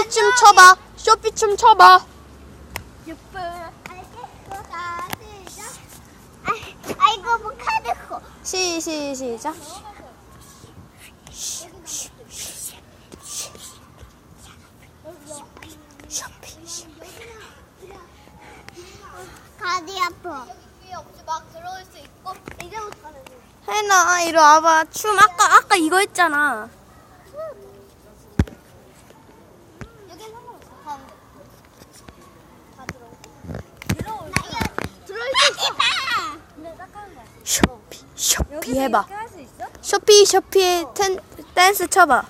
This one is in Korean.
쇼피춤 쳐봐. 쇼피춤 쳐봐. 아이고 뭐 카드코. 시작. 다리 아파. 위에 없이 막 들어올 수 있고 이제부터는 혜나 이리 와봐. 춤 아까 이거 했잖아. 여기 상관없어. 가운데 다 들어오고 들어올 수 있어. 근데 딱 하는 거야. 쇼피 해봐. 이렇게 할 수 있어? 쇼피 댄스 쳐봐.